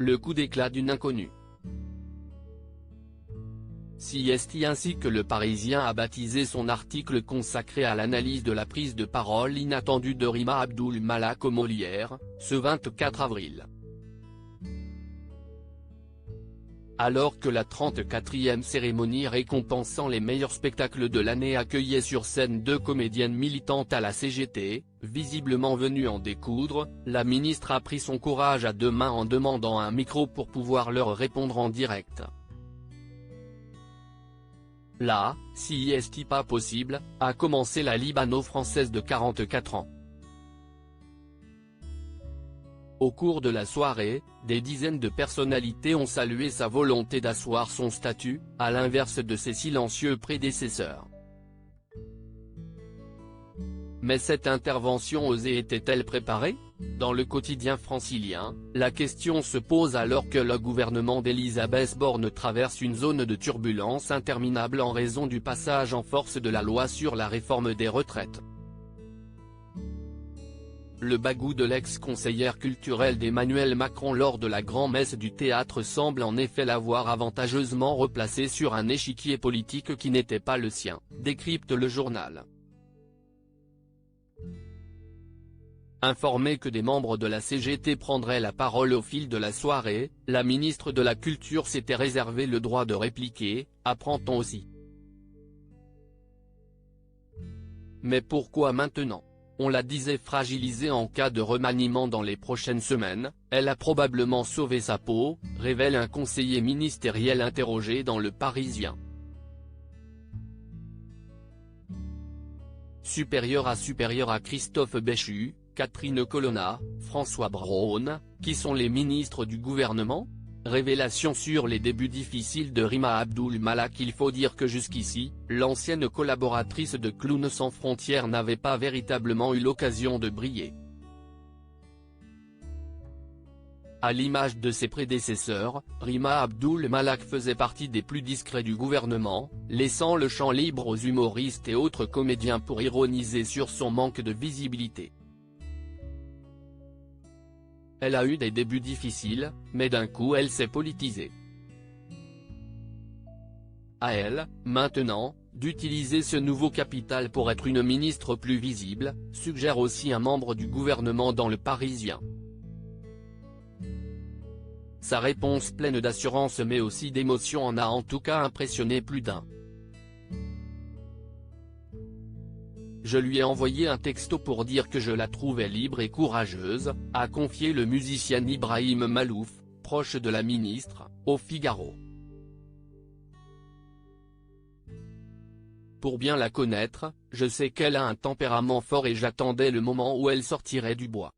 Le coup d'éclat d'une inconnue. CST ainsi que Le Parisien a baptisé son article consacré à l'analyse de la prise de parole inattendue de Rima Abdul Malak au Molière, ce 24 avril. Alors que la 34e cérémonie récompensant les meilleurs spectacles de l'année accueillait sur scène deux comédiennes militantes à la CGT, visiblement venues en découdre, la ministre a pris son courage à deux mains en demandant un micro pour pouvoir leur répondre en direct. Là, si est-il pas possible, a commencé la Libano-française de 44 ans. Au cours de la soirée, des dizaines de personnalités ont salué sa volonté d'asseoir son statut, à l'inverse de ses silencieux prédécesseurs. Mais cette intervention osée était-elle préparée? Dans le quotidien francilien, la question se pose alors que le gouvernement d'Elisabeth Borne traverse une zone de turbulence interminable en raison du passage en force de la loi sur la réforme des retraites. Le bagou de l'ex-conseillère culturelle d'Emmanuel Macron lors de la grand-messe du théâtre semble en effet l'avoir avantageusement replacé sur un échiquier politique qui n'était pas le sien, décrypte le journal. Informée que des membres de la CGT prendraient la parole au fil de la soirée, la ministre de la Culture s'était réservé le droit de répliquer, apprend-on aussi. Mais pourquoi maintenant? On la disait fragilisée en cas de remaniement dans les prochaines semaines, elle a probablement sauvé sa peau, révèle un conseiller ministériel interrogé dans Le Parisien. Supérieur à Christophe Béchu, Catherine Colonna, François Braun, qui sont les ministres du gouvernement? Révélation sur les débuts difficiles de Rima Abdul Malak. Il faut dire que jusqu'ici, l'ancienne collaboratrice de Clowns sans frontières n'avait pas véritablement eu l'occasion de briller. À l'image de ses prédécesseurs, Rima Abdul Malak faisait partie des plus discrets du gouvernement, laissant le champ libre aux humoristes et autres comédiens pour ironiser sur son manque de visibilité. Elle a eu des débuts difficiles, mais d'un coup elle s'est politisée. À elle, maintenant, d'utiliser ce nouveau capital pour être une ministre plus visible, suggère aussi un membre du gouvernement dans Le Parisien. Sa réponse pleine d'assurance mais aussi d'émotion en a en tout cas impressionné plus d'un. Je lui ai envoyé un texto pour dire que je la trouvais libre et courageuse, a confié le musicien Ibrahim Malouf, proche de la ministre, au Figaro. Pour bien la connaître, je sais qu'elle a un tempérament fort et j'attendais le moment où elle sortirait du bois.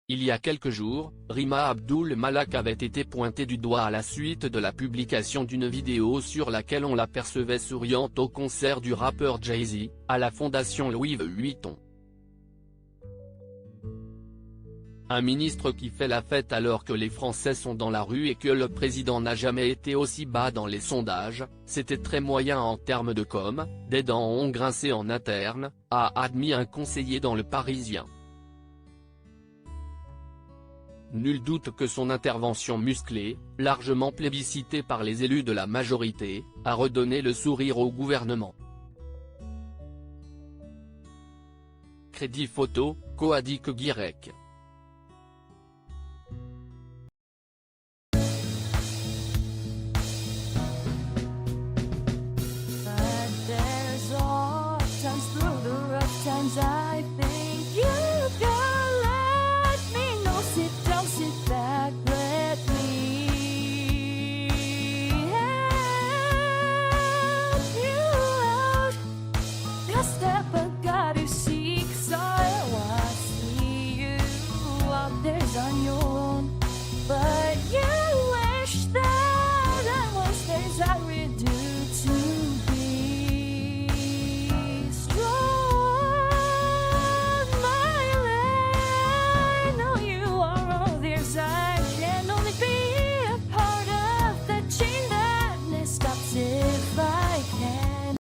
Il y a quelques jours, Rima Abdul Malak avait été pointée du doigt à la suite de la publication d'une vidéo sur laquelle on l'apercevait souriante au concert du rappeur Jay-Z, à la fondation Louis Vuitton. Un ministre qui fait la fête alors que les Français sont dans la rue et que le président n'a jamais été aussi bas dans les sondages, c'était très moyen en termes de com, des dents ont grincé en interne, a admis un conseiller dans Le Parisien. Nul doute que son intervention musclée, largement plébiscitée par les élus de la majorité, a redonné le sourire au gouvernement. Crédit photo, Coadic Guirec.